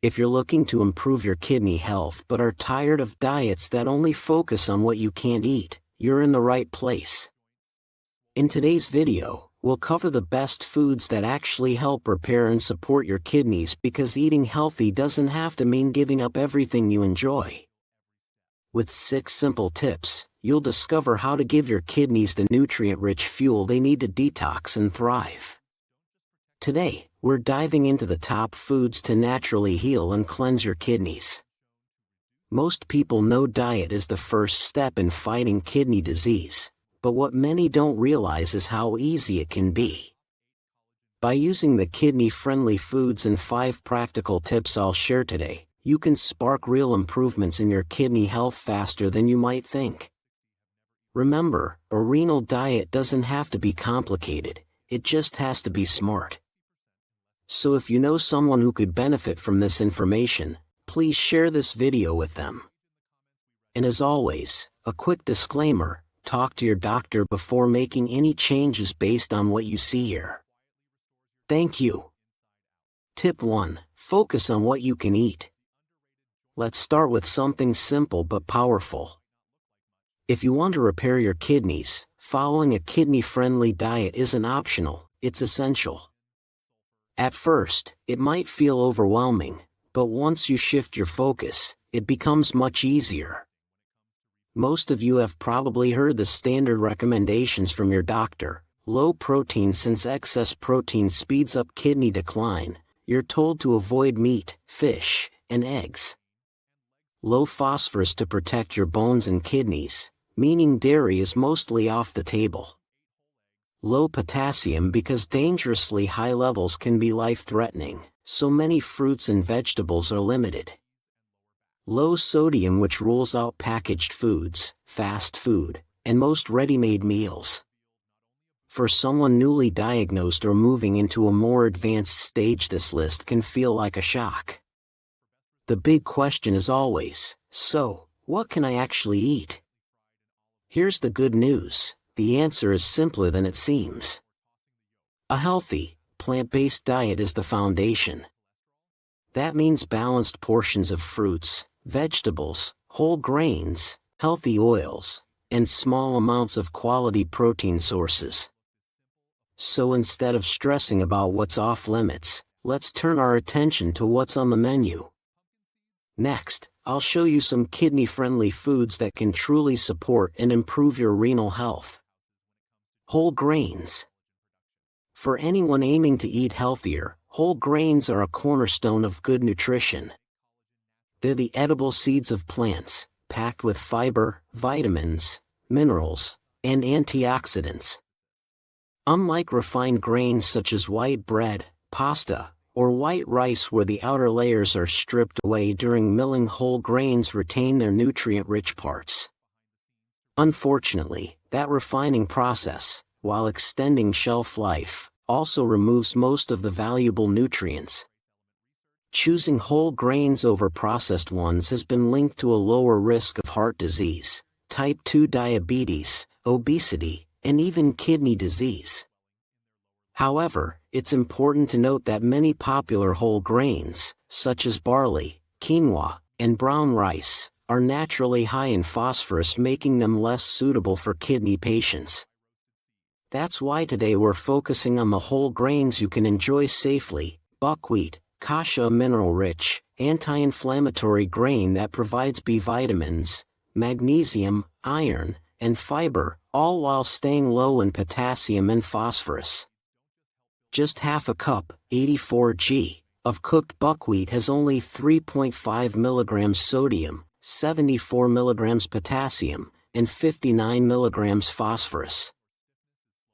If you're looking to improve your kidney health but are tired of diets that only focus on what you can't eat, you're in the right place. In today's video, we'll cover the best foods that actually help repair and support your kidneys, because eating healthy doesn't have to mean giving up everything you enjoy. With 6 simple tips, you'll discover how to give your kidneys the nutrient-rich fuel they need to detox and thrive. Today, we're diving into the top foods to naturally heal and cleanse your kidneys. Most people know diet is the first step in fighting kidney disease, but what many don't realize is how easy it can be. By using the kidney-friendly foods and 5 practical tips I'll share today, you can spark real improvements in your kidney health faster than you might think. Remember, a renal diet doesn't have to be complicated, it just has to be smart. So if you know someone who could benefit from this information, please share this video with them. And as always, a quick disclaimer: talk to your doctor before making any changes based on what you see here. Thank you. Tip 1. Focus on what you can eat. Let's start with something simple but powerful. If you want to repair your kidneys, following a kidney-friendly diet isn't optional, it's essential. At first, it might feel overwhelming, but once you shift your focus, it becomes much easier. Most of you have probably heard the standard recommendations from your doctor: low protein since excess protein speeds up kidney decline. You're told to avoid meat, fish, and eggs. Low phosphorus to protect your bones and kidneys, meaning dairy is mostly off the table. Low potassium because dangerously high levels can be life-threatening, so many fruits and vegetables are limited. Low sodium, which rules out packaged foods, fast food, and most ready-made meals. For someone newly diagnosed or moving into a more advanced stage, this list can feel like a shock. The big question is always, so, what can I actually eat? Here's the good news: the answer is simpler than it seems. A healthy, plant-based diet is the foundation. That means balanced portions of fruits, vegetables, whole grains, healthy oils, and small amounts of quality protein sources. So instead of stressing about what's off limits, let's turn our attention to what's on the menu. Next, I'll show you some kidney-friendly foods that can truly support and improve your renal health. Whole grains. For anyone aiming to eat healthier, whole grains are a cornerstone of good nutrition. They're the edible seeds of plants, packed with fiber, vitamins, minerals, and antioxidants. Unlike refined grains such as white bread, pasta, or white rice where the outer layers are stripped away during milling, whole grains retain their nutrient-rich parts. Unfortunately, that refining process, while extending shelf life, also removes most of the valuable nutrients. Choosing whole grains over processed ones has been linked to a lower risk of heart disease, type 2 diabetes, obesity, and even kidney disease. However, it's important to note that many popular whole grains, such as barley, quinoa, and brown rice, are naturally high in phosphorus, making them less suitable for kidney patients. That's why today we're focusing on the whole grains you can enjoy safely: buckwheat, kasha, a mineral-rich, anti-inflammatory grain that provides B vitamins, magnesium, iron, and fiber, all while staying low in potassium and phosphorus. Just half a cup, 84 g, of cooked buckwheat has only 3.5 mg sodium, 74 mg potassium, and 59 mg phosphorus.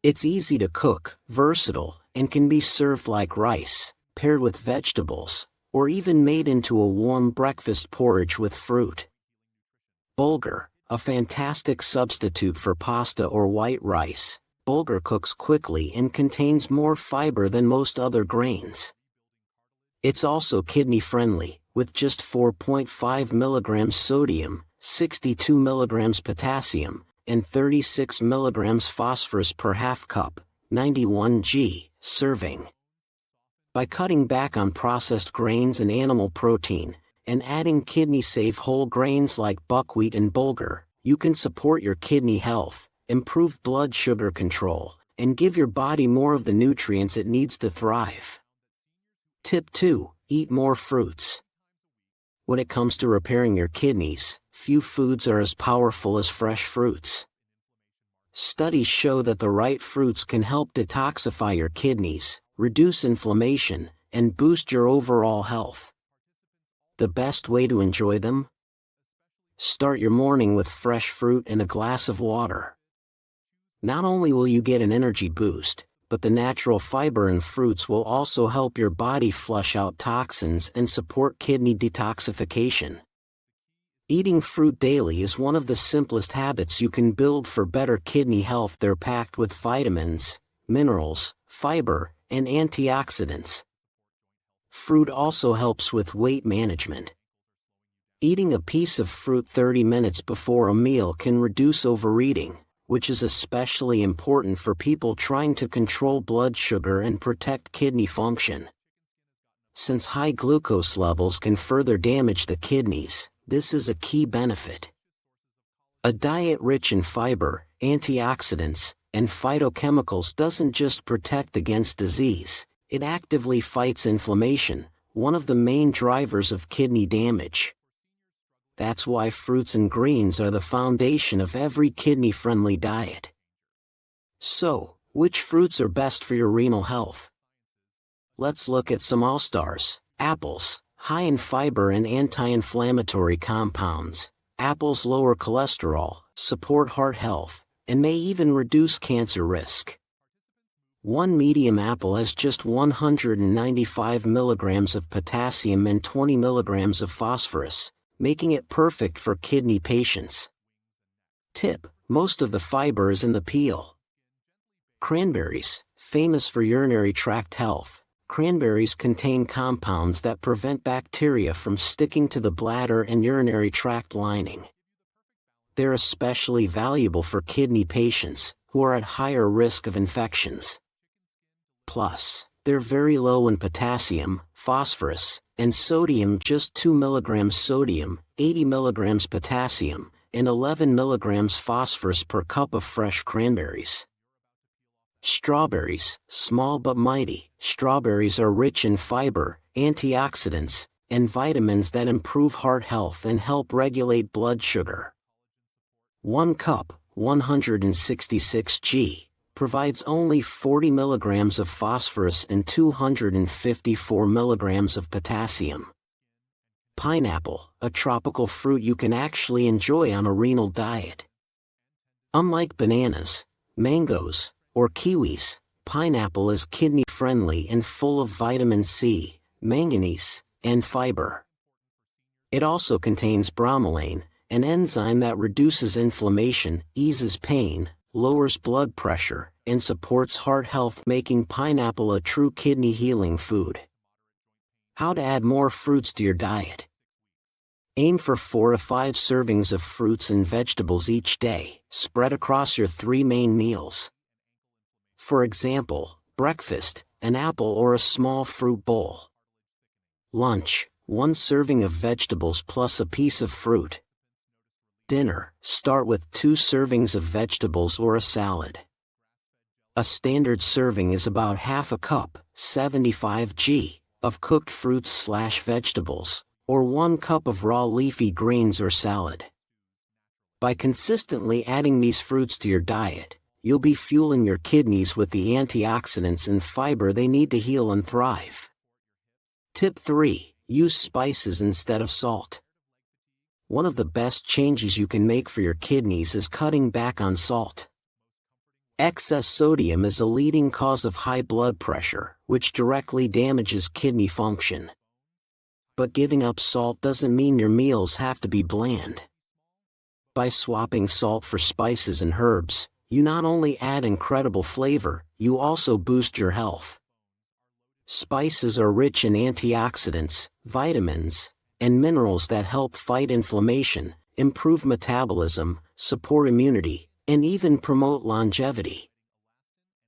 It's easy to cook, versatile, and can be served like rice, paired with vegetables, or even made into a warm breakfast porridge with fruit. Bulgur, a fantastic substitute for pasta or white rice. Bulgur cooks quickly and contains more fiber than most other grains. It's also kidney-friendly, with just 4.5 mg sodium, 62 mg potassium, and 36 mg phosphorus per half cup, 91 g, serving. By cutting back on processed grains and animal protein, and adding kidney-safe whole grains like buckwheat and bulgur, you can support your kidney health, improve blood sugar control, and give your body more of the nutrients it needs to thrive. Tip 2. Eat more fruits. When it comes to repairing your kidneys, few foods are as powerful as fresh fruits. Studies show that the right fruits can help detoxify your kidneys, reduce inflammation, and boost your overall health. The best way to enjoy them? Start your morning with fresh fruit and a glass of water. Not only will you get an energy boost, but the natural fiber in fruits will also help your body flush out toxins and support kidney detoxification. Eating fruit daily is one of the simplest habits you can build for better kidney health. They're packed with vitamins, minerals, fiber, and antioxidants. Fruit also helps with weight management. Eating a piece of fruit 30 minutes before a meal can reduce overeating, which is especially important for people trying to control blood sugar and protect kidney function. Since high glucose levels can further damage the kidneys, this is a key benefit. A diet rich in fiber, antioxidants, and phytochemicals doesn't just protect against disease, it actively fights inflammation, one of the main drivers of kidney damage. That's why fruits and greens are the foundation of every kidney-friendly diet. So, which fruits are best for your renal health? Let's look at some all-stars. Apples, high in fiber and anti-inflammatory compounds. Apples lower cholesterol, support heart health, and may even reduce cancer risk. One medium apple has just 195 milligrams of potassium and 20 milligrams of phosphorus, making it perfect for kidney patients. Tip: most of the fiber is in the peel. Cranberries, famous for urinary tract health. Cranberries contain compounds that prevent bacteria from sticking to the bladder and urinary tract lining. They're especially valuable for kidney patients, who are at higher risk of infections. Plus, they're very low in potassium, phosphorus, and sodium, just 2 mg sodium, 80 mg potassium, and 11 mg phosphorus per cup of fresh cranberries. Strawberries, small but mighty. Strawberries are rich in fiber, antioxidants, and vitamins that improve heart health and help regulate blood sugar. 1 cup, 166 g, provides only 40 milligrams of phosphorus and 254 milligrams of potassium. Pineapple, a tropical fruit you can actually enjoy on a renal diet. Unlike bananas, mangoes, or kiwis, pineapple is kidney-friendly and full of vitamin C, manganese, and fiber. It also contains bromelain, an enzyme that reduces inflammation, eases pain, lowers blood pressure, and supports heart health, making pineapple a true kidney healing food. How to add more fruits to your diet? Aim for 4 to 5 servings of fruits and vegetables each day, spread across your 3 main meals. For example, breakfast, an apple or a small fruit bowl. Lunch, 1 serving of vegetables plus a piece of fruit. Dinner, start with 2 servings of vegetables or a salad. A standard serving is about half a cup, 75 g, of cooked fruits/vegetables, or 1 cup of raw leafy greens or salad. By consistently adding these fruits to your diet, you'll be fueling your kidneys with the antioxidants and fiber they need to heal and thrive. Tip 3. Use spices instead of salt. One of the best changes you can make for your kidneys is cutting back on salt. Excess sodium is a leading cause of high blood pressure, which directly damages kidney function. But giving up salt doesn't mean your meals have to be bland. By swapping salt for spices and herbs, you not only add incredible flavor, you also boost your health. Spices are rich in antioxidants, vitamins, and minerals that help fight inflammation, improve metabolism, support immunity, and even promote longevity.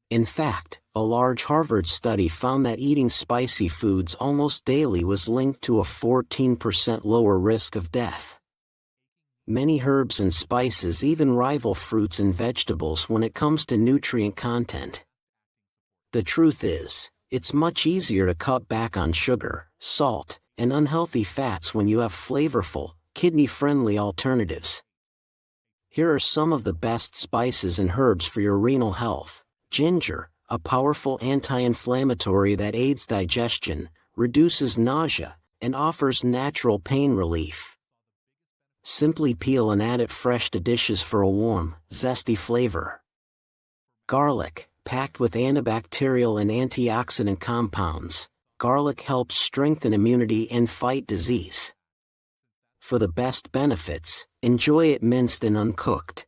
In fact, a large Harvard study found that eating spicy foods almost daily was linked to a 14% lower risk of death. Many herbs and spices even rival fruits and vegetables when it comes to nutrient content. The truth is, it's much easier to cut back on sugar, salt, and unhealthy fats when you have flavorful, kidney-friendly alternatives. Here are some of the best spices and herbs for your renal health. Ginger, a powerful anti-inflammatory that aids digestion, reduces nausea, and offers natural pain relief. Simply peel and add it fresh to dishes for a warm, zesty flavor. Garlic, packed with antibacterial and antioxidant compounds, garlic helps strengthen immunity and fight disease. For the best benefits, enjoy it minced and uncooked.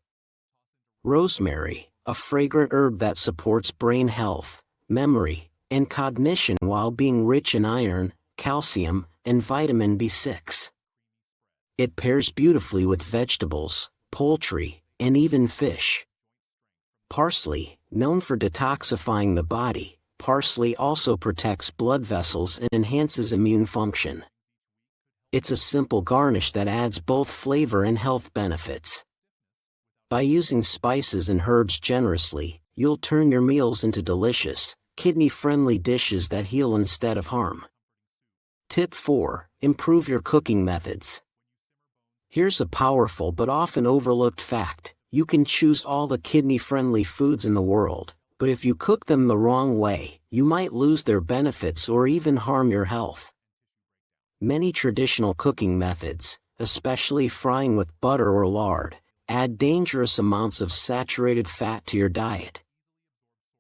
Rosemary, a fragrant herb that supports brain health, memory, and cognition while being rich in iron, calcium, and vitamin B6. It pairs beautifully with vegetables, poultry, and even fish. Parsley, known for detoxifying the body, parsley also protects blood vessels and enhances immune function. It's a simple garnish that adds both flavor and health benefits. By using spices and herbs generously, you'll turn your meals into delicious, kidney-friendly dishes that heal instead of harm. Tip 4. Improve your cooking methods. Here's a powerful but often overlooked fact. You can choose all the kidney-friendly foods in the world, but if you cook them the wrong way, you might lose their benefits or even harm your health. Many traditional cooking methods, especially frying with butter or lard, add dangerous amounts of saturated fat to your diet.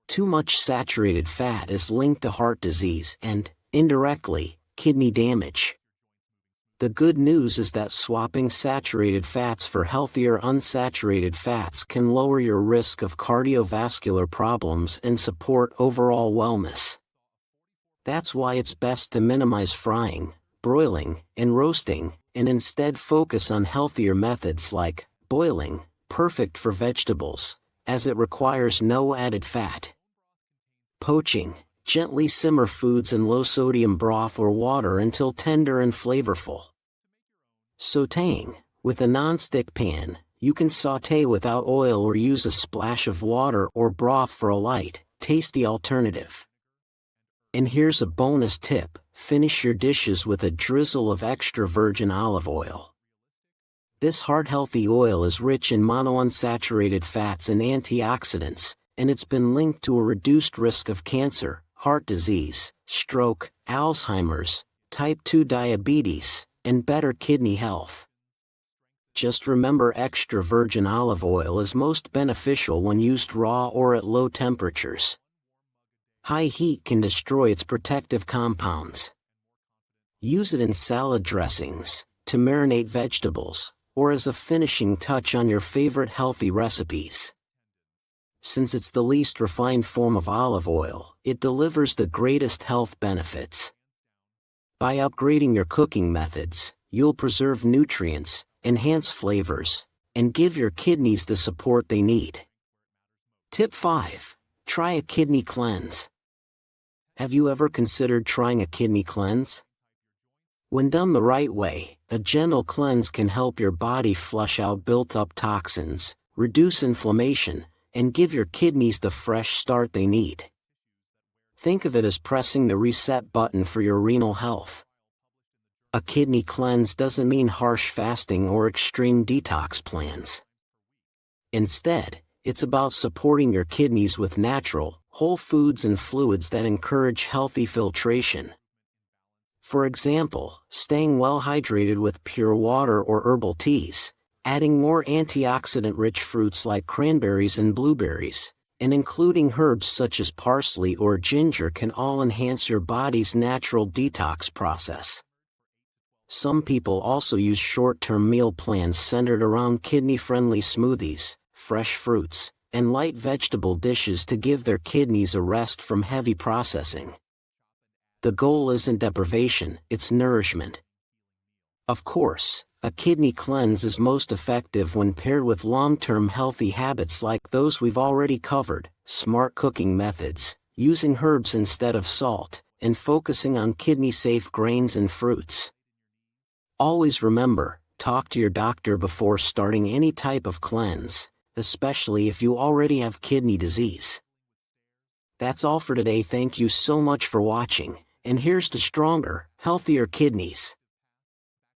Too much saturated fat is linked to heart disease and, indirectly, kidney damage. The good news is that swapping saturated fats for healthier unsaturated fats can lower your risk of cardiovascular problems and support overall wellness. That's why it's best to minimize frying, broiling, and roasting, and instead focus on healthier methods like boiling, perfect for vegetables, as it requires no added fat. Poaching, gently simmer foods in low-sodium broth or water until tender and flavorful. Sautéing, with a non-stick pan, you can sauté without oil or use a splash of water or broth for a light, tasty alternative. And here's a bonus tip: finish your dishes with a drizzle of extra virgin olive oil. This heart-healthy oil is rich in monounsaturated fats and antioxidants, and it's been linked to a reduced risk of cancer, heart disease, stroke, Alzheimer's, type 2 diabetes, and better kidney health. Just remember, extra virgin olive oil is most beneficial when used raw or at low temperatures. High heat can destroy its protective compounds. Use it in salad dressings, to marinate vegetables, or as a finishing touch on your favorite healthy recipes. Since it's the least refined form of olive oil, it delivers the greatest health benefits. By upgrading your cooking methods, you'll preserve nutrients, enhance flavors, and give your kidneys the support they need. Tip 5. Try a kidney cleanse. Have you ever considered trying a kidney cleanse? When done the right way, a gentle cleanse can help your body flush out built-up toxins, reduce inflammation, and give your kidneys the fresh start they need. Think of it as pressing the reset button for your renal health. A kidney cleanse doesn't mean harsh fasting or extreme detox plans. Instead, it's about supporting your kidneys with natural, whole foods and fluids that encourage healthy filtration. For example, staying well hydrated with pure water or herbal teas, adding more antioxidant-rich fruits like cranberries and blueberries, and including herbs such as parsley or ginger can all enhance your body's natural detox process. Some people also use short-term meal plans centered around kidney-friendly smoothies, fresh fruits, and light vegetable dishes to give their kidneys a rest from heavy processing. The goal isn't deprivation, it's nourishment. Of course, a kidney cleanse is most effective when paired with long-term healthy habits like those we've already covered, smart cooking methods, using herbs instead of salt, and focusing on kidney-safe grains and fruits. Always remember, talk to your doctor before starting any type of cleanse, especially if you already have kidney disease. That's all for today. Thank you so much for watching, and here's to stronger, healthier kidneys.